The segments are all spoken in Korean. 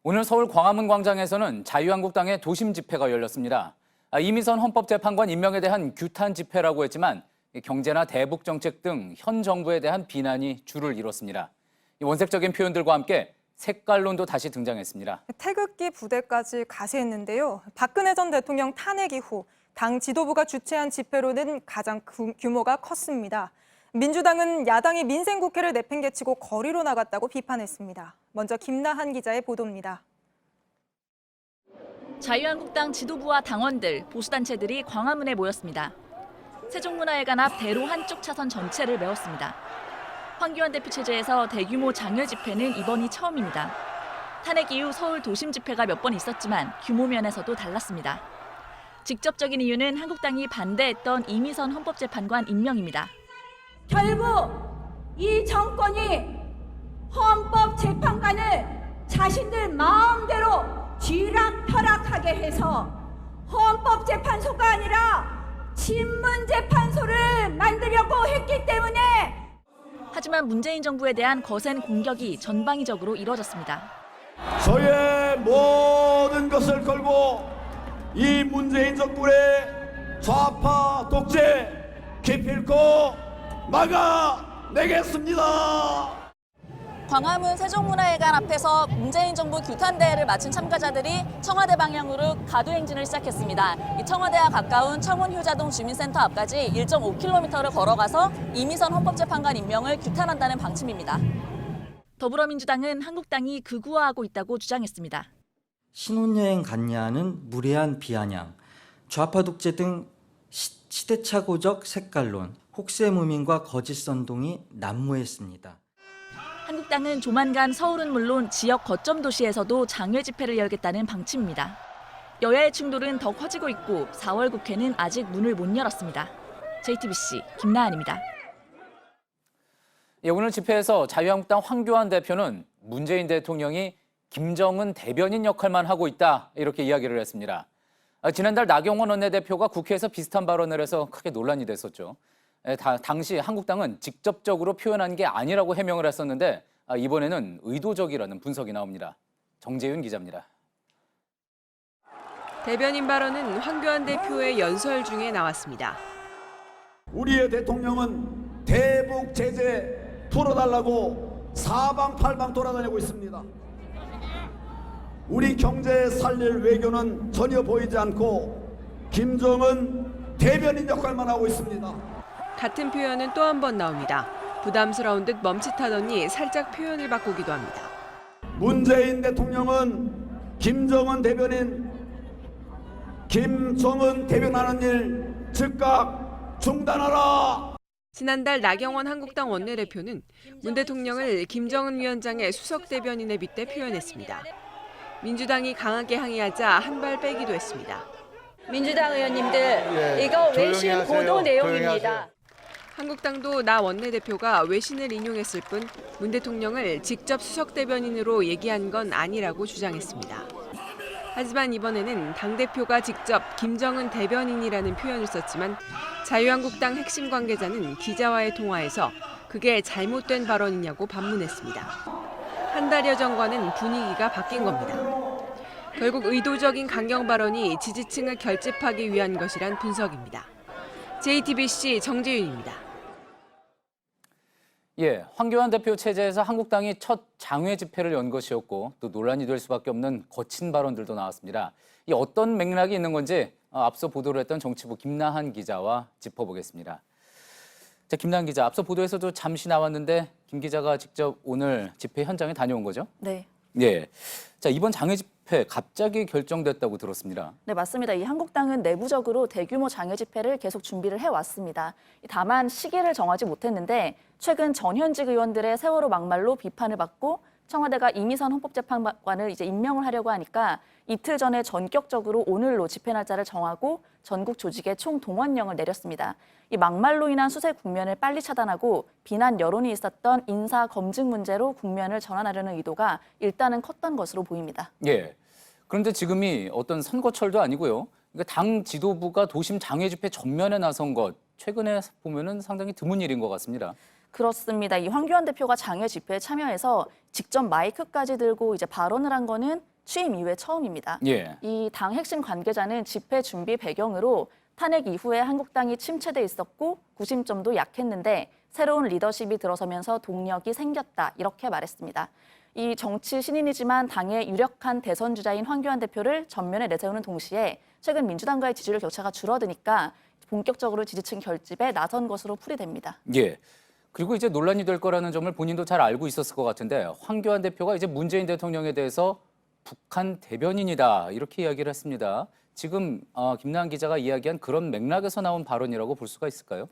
오늘 서울 광화문 광장에서는 자유한국당의 도심 집회가 열렸습니다. 이미선 헌법재판관 임명에 대한 규탄 집회라고 했지만 경제나 대북 정책 등 현 정부에 대한 비난이 줄을 이뤘습니다. 원색적인 표현들과 함께 색깔론도 다시 등장했습니다. 태극기 부대까지 가세했는데요. 박근혜 전 대통령 탄핵 이후 당 지도부가 주최한 집회로는 가장 규모가 컸습니다. 민주당은 야당이 민생국회를 내팽개치고 거리로 나갔다고 비판했습니다. 먼저 김나한 기자의 보도입니다. 자유한국당 지도부와 당원들, 보수단체들이 광화문에 모였습니다. 세종문화회관 앞 대로 한쪽 차선 전체를 메웠습니다. 황교안 대표 체제에서 대규모 장외 집회는 이번이 처음입니다. 탄핵 이후 서울 도심 집회가 몇 번 있었지만 규모 면에서도 달랐습니다. 직접적인 이유는 한국당이 반대했던 이미선 헌법재판관 임명입니다. 결국 이 정권이 헌법재판관을 자신들 마음대로 쥐락펴락하게 해서 헌법재판소가 아니라 친문재판소를 만들려고 했기 때문에 하지만 문재인 정부에 대한 거센 공격이 전방위적으로 이뤄졌습니다. 저의 모든 것을 걸고 이 문재인 정부의 좌파 독재 기필코 막아내겠습니다. 광화문 세종문화회관 앞에서 문재인 정부 규탄 대회를 마친 참가자들이 청와대 방향으로 가두행진을 시작했습니다. 이 청와대와 가까운 청운효자동 주민센터 앞까지 1.5km를 걸어가서 이미선 헌법재판관 임명을 규탄한다는 방침입니다. 더불어민주당은 한국당이 극우화하고 있다고 주장했습니다. 신혼여행 갔냐는 무례한 비아냥, 좌파 독재 등 시대착오적 색깔론, 혹세무민과 거짓 선동이 난무했습니다. 한국당은 조만간 서울은 물론 지역 거점 도시에서도 장외 집회를 열겠다는 방침입니다. 여야의 충돌은 더 커지고 있고 4월 국회는 아직 문을 못 열었습니다. JTBC 김나한입니다. 오늘 집회에서 자유한국당 황교안 대표는 문재인 대통령이 김정은 대변인 역할만 하고 있다 이렇게 이야기를 했습니다. 지난달 나경원 원내대표가 국회에서 비슷한 발언을 해서 크게 논란이 됐었죠. 당시 한국당은 직접적으로 표현한 게 아니라고 해명을 했었는데 이번에는 의도적이라는 분석이 나옵니다. 정재윤 기자입니다. 대변인 발언은 황교안 대표의 연설 중에 나왔습니다. 우리의 대통령은 대북 제재 풀어달라고 사방팔방 돌아다니고 있습니다. 우리 경제 살릴 외교는 전혀 보이지 않고 김정은 대변인 역할만 하고 있습니다. 같은 표현은 또 한 번 나옵니다. 부담스러운 듯 멈칫하더니 살짝 표현을 바꾸기도 합니다. 문재인 대통령은 김정은 대변하는 일 즉각 중단하라. 지난달 나경원 한국당 원내대표는 문 대통령을 김정은 위원장의 수석 대변인에 빗대 표현했습니다. 민주당이 강하게 항의하자 한 발 빼기도 했습니다. 민주당 의원님들 이거 외신 보도 내용입니다. 한국당도 나 원내대표가 외신을 인용했을 뿐 문 대통령을 직접 수석 대변인으로 얘기한 건 아니라고 주장했습니다. 하지만 이번에는 당대표가 직접 김정은 대변인이라는 표현을 썼지만 자유한국당 핵심 관계자는 기자와의 통화에서 그게 잘못된 발언이냐고 반문했습니다. 한 달여 전과는 분위기가 바뀐 겁니다. 결국 의도적인 강경 발언이 지지층을 결집하기 위한 것이란 분석입니다. JTBC 정재윤입니다. 황교안 대표 체제에서 한국당이 첫 장외 집회를 연 것이었고 또 논란이 될 수밖에 없는 거친 발언들도 나왔습니다. 이 어떤 맥락이 있는 건지 앞서 보도를 했던 정치부 김나한 기자와 짚어보겠습니다. 자, 김나한 기자, 앞서 보도에서도 잠시 나왔는데 김 기자가 직접 오늘 집회 현장에 다녀온 거죠? 네. 자, 이번 장외 집회 갑자기 결정됐다고 들었습니다. 네, 맞습니다. 이 한국당은 내부적으로 대규모 장외 집회를 계속 준비를 해왔습니다. 다만 시기를 정하지 못했는데 최근 전현직 의원들의 세월호 막말로 비판을 받고 청와대가 이미선 헌법재판관을 이제 임명을 하려고 하니까 이틀 전에 전격적으로 오늘로 집회 날짜를 정하고 전국 조직에 총동원령을 내렸습니다. 이 막말로 인한 수세 국면을 빨리 차단하고 비난 여론이 있었던 인사 검증 문제로 국면을 전환하려는 의도가 일단은 컸던 것으로 보입니다. 그런데 지금이 어떤 선거철도 아니고요. 그러니까 당 지도부가 도심 장외 집회 전면에 나선 것, 최근에 보면은 상당히 드문 일인 것 같습니다. 그렇습니다. 이 황교안 대표가 장외 집회에 참여해서 직접 마이크까지 들고 이제 발언을 한 거는 취임 이후에 처음입니다. 예. 이 당 핵심 관계자는 집회 준비 배경으로 탄핵 이후에 한국당이 침체돼 있었고 구심점도 약했는데 새로운 리더십이 들어서면서 동력이 생겼다 이렇게 말했습니다. 이 정치 신인이지만 당의 유력한 대선 주자인 황교안 대표를 전면에 내세우는 동시에 최근 민주당과의 지지율 격차가 줄어드니까 본격적으로 지지층 결집에 나선 것으로 풀이됩니다. 예. 그리고 이제 논란이 될 거라는 점을 본인도 잘 알고 있었을 것 같은데 황교안 대표가 이제 문재인 대통령에 대해서 북한 대변인이다 이렇게 이야기를 했습니다. 지금 김나은 기자가 이야기한 그런 맥락에서 나온 발언이라고 볼 수가 있을까요?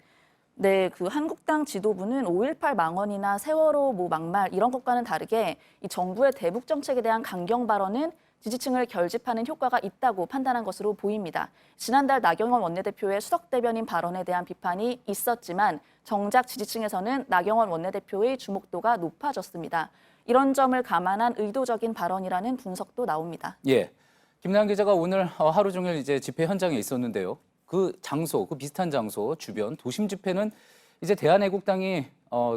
네, 그 한국당 지도부는 5.18 망언이나 세월호 막말 이런 것과는 다르게 이 정부의 대북 정책에 대한 강경 발언은 지지층을 결집하는 효과가 있다고 판단한 것으로 보입니다. 지난달 나경원 원내대표의 수석 대변인 발언에 대한 비판이 있었지만 정작 지지층에서는 나경원 원내대표의 주목도가 높아졌습니다. 이런 점을 감안한 의도적인 발언이라는 분석도 나옵니다. 예. 김나은 기자가 오늘 하루 종일 이제 집회 현장에 있었는데요. 그 장소, 그 비슷한 장소 주변 도심 집회는 이제 대한애국당이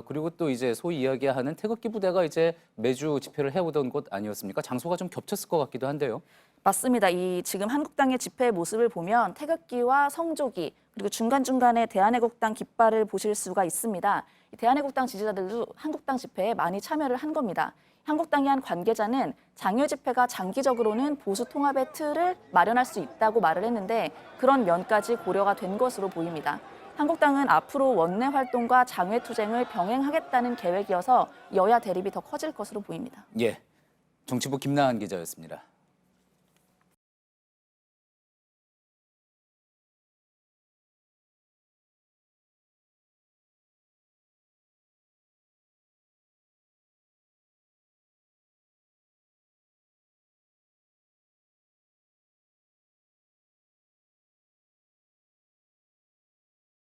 그리고 또 이제 소위 이야기하는 태극기 부대가 이제 매주 집회를 해오던 곳 아니었습니까? 장소가 좀 겹쳤을 것 같기도 한데요. 맞습니다. 이 지금 한국당의 집회 모습을 보면 태극기와 성조기 그리고 중간중간에 대한애국당 깃발을 보실 수가 있습니다. 대한애국당 지지자들도 한국당 집회에 많이 참여를 한 겁니다. 한국당의 한 관계자는 장외 집회가 장기적으로는 보수 통합의 틀을 마련할 수 있다고 말을 했는데 그런 면까지 고려가 된 것으로 보입니다. 한국당은 앞으로 원내 활동과 장외 투쟁을 병행하겠다는 계획이어서 여야 대립이 더 커질 것으로 보입니다. 예. 정치부 김나은 기자였습니다.